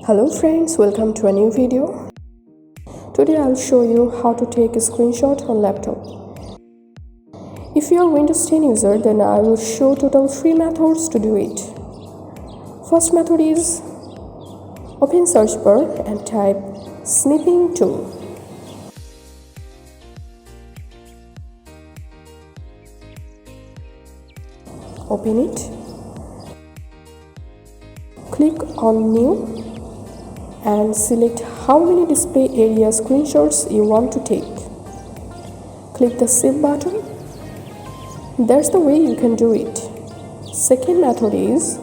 Hello friends, welcome to a new video. Today I'll show you how to take a screenshot on laptop. If you are Windows 10 user, then I will show total 3 methods to do it. First method is open search bar and type snipping tool. Open it. Click on new and select how many display area screenshots you want to take. Click the save button. That's the way you can do it. Second method is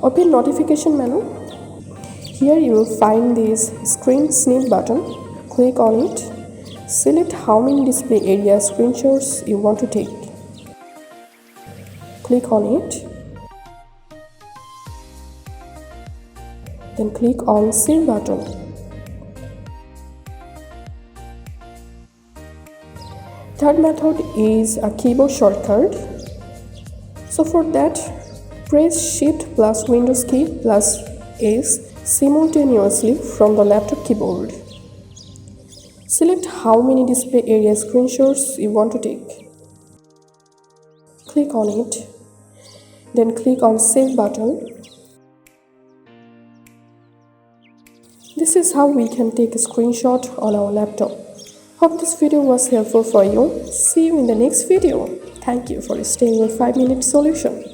open notification menu. Here you will find this screen snip button. Click on it. Select how many display area screenshots you want to take. Click on it. Then click on save button. Third method is a keyboard shortcut. So for that, press Shift plus Windows key plus S simultaneously from the laptop keyboard. Select how many display area screenshots you want to take. Click on it. Then click on save button. This is how we can take a screenshot on our laptop. Hope this video was helpful for you. See you in the next video. Thank you for staying with 5-minute solution.